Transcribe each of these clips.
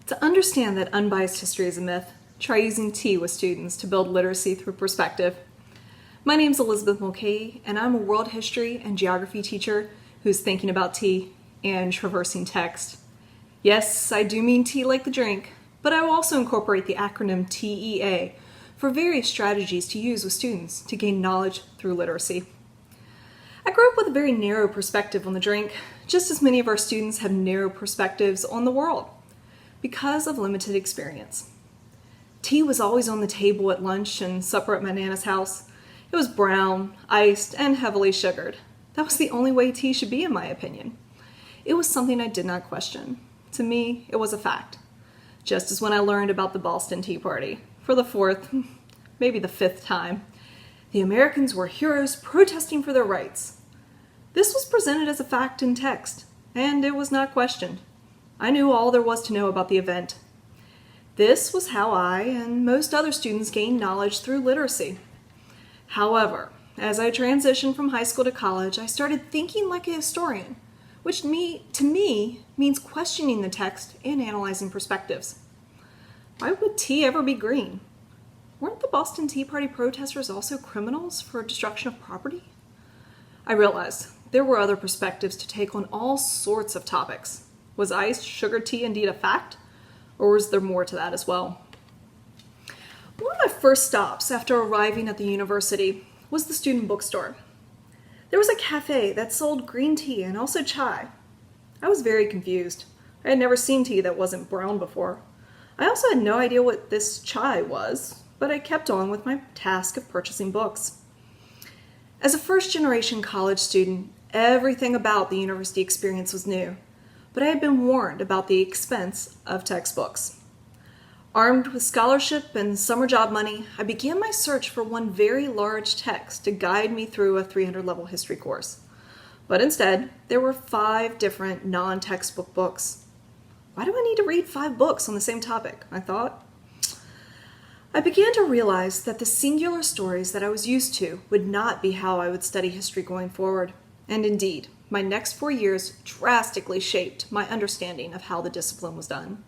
To understand that unbiased history is a myth, try using T with students to build literacy through perspective. My name is Elizabeth Mulcahy, and I'm a world history and geography teacher who's thinking about T and traversing text. Yes, I do mean tea like the drink, but I will also incorporate the acronym TEA for various strategies to use with students to gain knowledge through literacy. I grew up with a very narrow perspective on the drink, just as many of our students have narrow perspectives on the world, because of limited experience. Tea was always on the table at lunch and supper at my Nana's house. It was brown, iced, and heavily sugared. That was the only way tea should be, in my opinion. It was something I did not question. To me, it was a fact. Just as when I learned about the Boston Tea Party, for the fourth, maybe the fifth time. The Americans were heroes protesting for their rights. This was presented as a fact in text, and it was not questioned. I knew all there was to know about the event. This was how I and most other students gained knowledge through literacy. However, as I transitioned from high school to college, I started thinking like a historian, which to me means questioning the text and analyzing perspectives. Why would tea ever be green? Weren't the Boston Tea Party protesters also criminals for destruction of property? I realized there were other perspectives to take on all sorts of topics. Was iced sugar tea indeed a fact? Or was there more to that as well? One of my first stops after arriving at the university was the student bookstore. There was a cafe that sold green tea and also chai. I was very confused. I had never seen tea that wasn't brown before. I also had no idea what this chai was, but I kept on with my task of purchasing books. As a first-generation college student, everything about the university experience was new, but I had been warned about the expense of textbooks. Armed with scholarship and summer job money, I began my search for one very large text to guide me through a 300-level history course. But instead, there were 5 different non-textbook books. Why do I need to read 5 books on the same topic? I thought. I began to realize that the singular stories that I was used to would not be how I would study history going forward. And indeed, my next 4 years drastically shaped my understanding of how the discipline was done.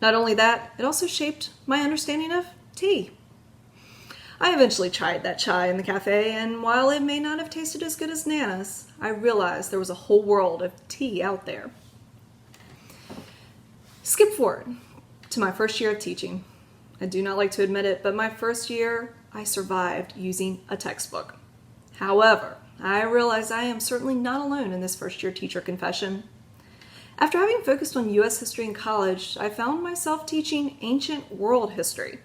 Not only that, it also shaped my understanding of tea. I eventually tried that chai in the cafe, and while it may not have tasted as good as Nana's, I realized there was a whole world of tea out there. Skip forward to my first year of teaching. I do not like to admit it, but my first year, I survived using a textbook. However, I realize I am certainly not alone in this first-year teacher confession. After having focused on U.S. history in college, I found myself teaching ancient world history.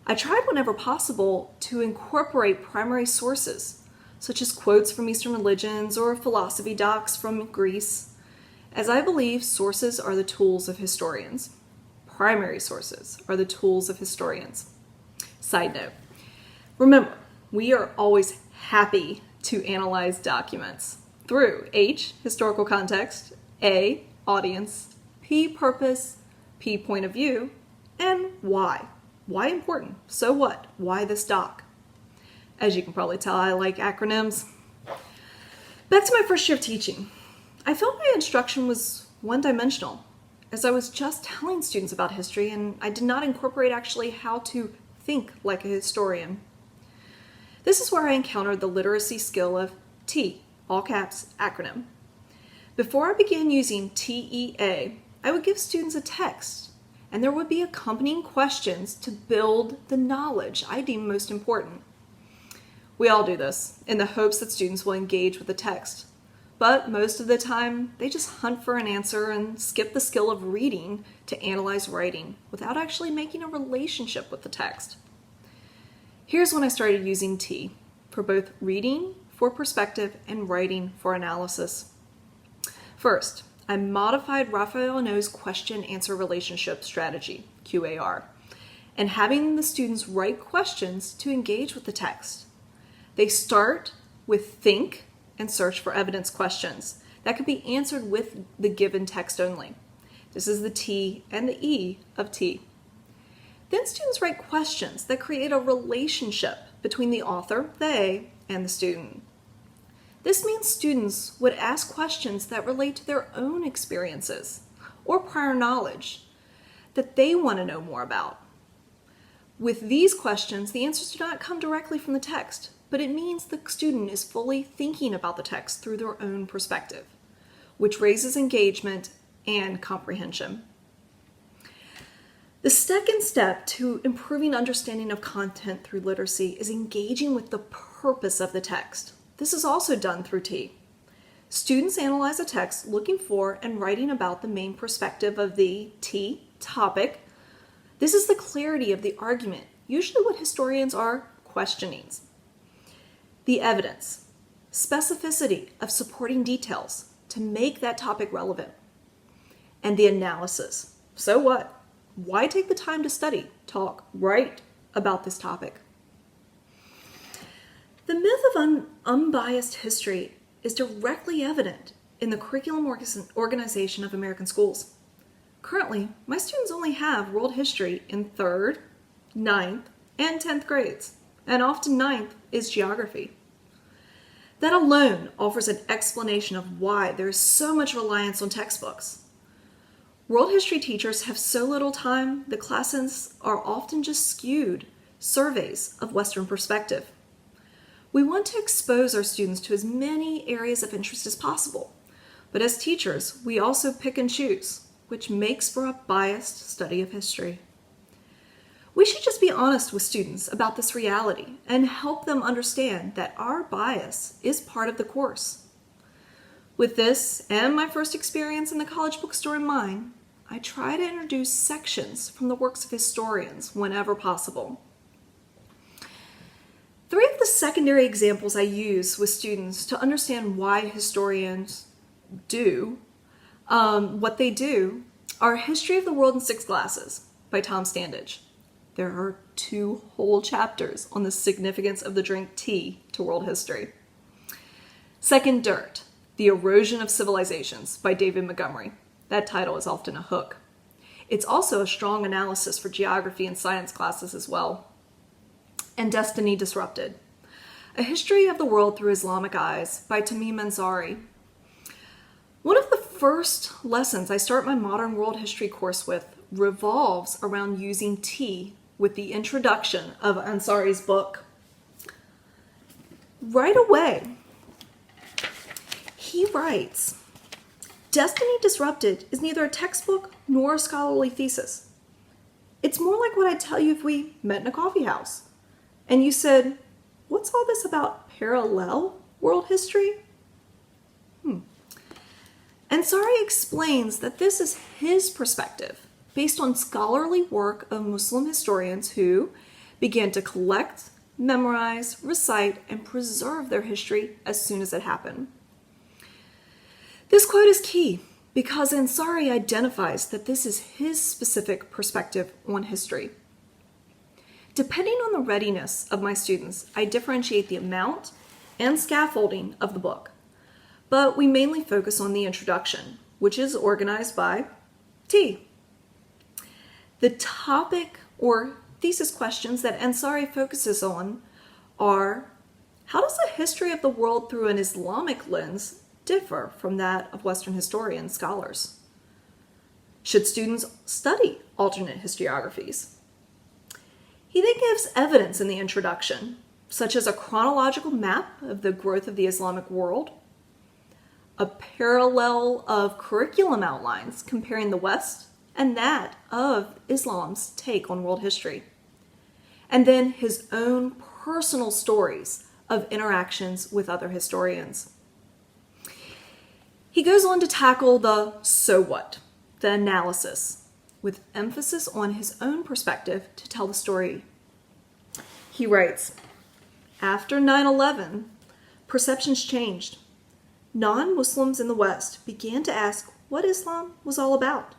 I tried whenever possible to incorporate primary sources, such as quotes from Eastern religions or philosophy docs from Greece, as I believe sources are the tools of historians. Primary sources are the tools of historians. Side note, remember, we are always happy to analyze documents through H, historical context, A, audience, P, purpose, P, point of view, and why. Why important? So what? Why this doc? As you can probably tell, I like acronyms. Back to my first year of teaching. I felt my instruction was one-dimensional, as I was just telling students about history and I did not incorporate actually how to think like a historian. This is where I encountered the literacy skill of T, all caps, acronym. Before I began using TEA, I would give students a text, and there would be accompanying questions to build the knowledge I deem most important. We all do this, in the hopes that students will engage with the text. But most of the time, they just hunt for an answer and skip the skill of reading to analyze writing without actually making a relationship with the text. Here's when I started using T for both reading for perspective and writing for analysis. First, I modified Raphael No's question-answer relationship strategy, QAR, and having the students write questions to engage with the text. They start with think and search for evidence questions that can be answered with the given text only. This is the T and the E of T. Then students write questions that create a relationship between the author, the A, and the student. This means students would ask questions that relate to their own experiences or prior knowledge that they want to know more about. With these questions, the answers do not come directly from the text, but it means the student is fully thinking about the text through their own perspective, which raises engagement and comprehension. The second step to improving understanding of content through literacy is engaging with the purpose of the text. This is also done through T. Students analyze a text looking for and writing about the main perspective of the T topic. This is the clarity of the argument, usually what historians are questioning. The evidence, specificity of supporting details to make that topic relevant. And the analysis. So what? Why take the time to study, talk, write about this topic? The myth of unbiased history is directly evident in the curriculum organization of American schools. Currently, my students only have world history in 3rd, 9th, and 10th grades, and often 9th is geography. That alone offers an explanation of why there is so much reliance on textbooks. World history teachers have so little time, the classes are often just skewed surveys of Western perspective. We want to expose our students to as many areas of interest as possible, but as teachers, we also pick and choose, which makes for a biased study of history. We should just be honest with students about this reality and help them understand that our bias is part of the course. With this and my first experience in the college bookstore in mind, I try to introduce sections from the works of historians whenever possible. 3 of the secondary examples I use with students to understand why historians do what they do are History of the World in 6 Glasses by Tom Standage. There are 2 whole chapters on the significance of the drink tea to world history. Second Dirt, The Erosion of Civilizations by David Montgomery. That title is often a hook. It's also a strong analysis for geography and science classes as well. And Destiny Disrupted, A History of the World Through Islamic Eyes by Tamim Ansari. One of the first lessons I start my modern world history course with revolves around using tea with the introduction of Ansari's book. Right away, he writes, Destiny Disrupted is neither a textbook nor a scholarly thesis. It's more like what I'd tell you if we met in a coffee house and you said, what's all this about parallel world history? Ansari explains that this is his perspective based on scholarly work of Muslim historians who began to collect, memorize, recite, and preserve their history as soon as it happened. This quote is key because Ansari identifies that this is his specific perspective on history. Depending on the readiness of my students, I differentiate the amount and scaffolding of the book, but we mainly focus on the introduction, which is organized by T. The topic or thesis questions that Ansari focuses on are, how does the history of the world through an Islamic lens differ from that of Western historians, scholars? Should students study alternate historiographies? He then gives evidence in the introduction, such as a chronological map of the growth of the Islamic world, a parallel of curriculum outlines comparing the West and that of Islam's take on world history, and then his own personal stories of interactions with other historians. He goes on to tackle the so what, the analysis, with emphasis on his own perspective to tell the story. He writes, after 9/11, perceptions changed. Non-Muslims in the West began to ask what Islam was all about,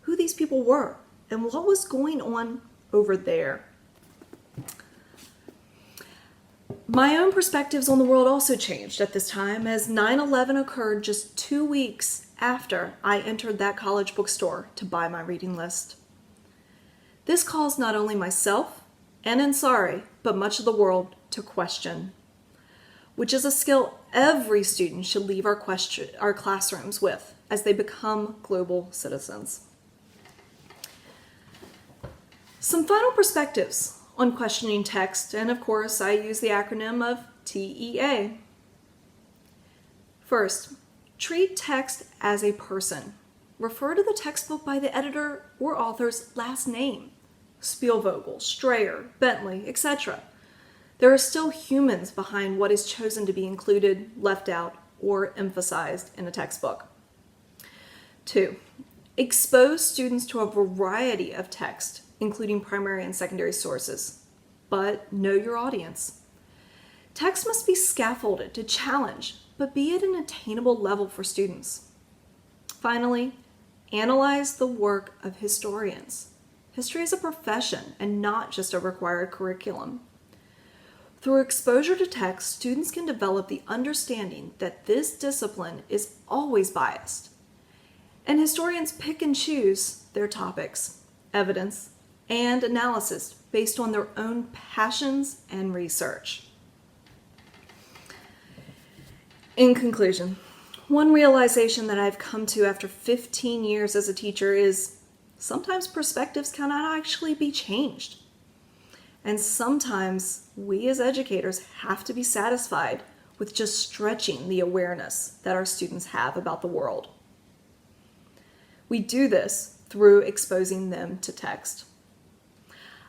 who these people were, and what was going on over there. My own perspectives on the world also changed at this time, as 9/11 occurred just 2 weeks after I entered that college bookstore to buy my reading list. This caused not only myself and Ansari, but much of the world to question, which is a skill every student should leave our classrooms with as they become global citizens. Some final perspectives on questioning text, and of course I use the acronym of TEA. First, treat text as a person. Refer to the textbook by the editor or author's last name. Spielvogel, Strayer, Bentley, etc. There are still humans behind what is chosen to be included, left out, or emphasized in a textbook. 2. Expose students to a variety of text, including primary and secondary sources, but know your audience. Text must be scaffolded to challenge, but be at an attainable level for students. Finally, analyze the work of historians. History is a profession and not just a required curriculum. Through exposure to text, students can develop the understanding that this discipline is always biased. And historians pick and choose their topics, evidence, and analysis based on their own passions and research. In conclusion, one realization that I've come to after 15 years as a teacher is sometimes perspectives cannot actually be changed. And sometimes we as educators have to be satisfied with just stretching the awareness that our students have about the world. We do this through exposing them to text.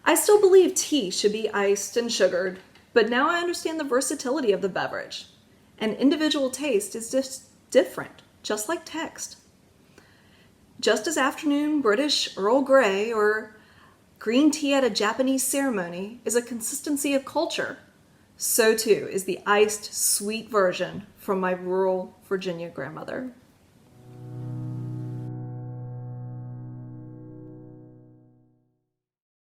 I still believe tea should be iced and sugared, but now I understand the versatility of the beverage. And individual taste is just different, just like text. Just as afternoon British Earl Grey or green tea at a Japanese ceremony is a consistency of culture, so too is the iced, sweet version from my rural Virginia grandmother.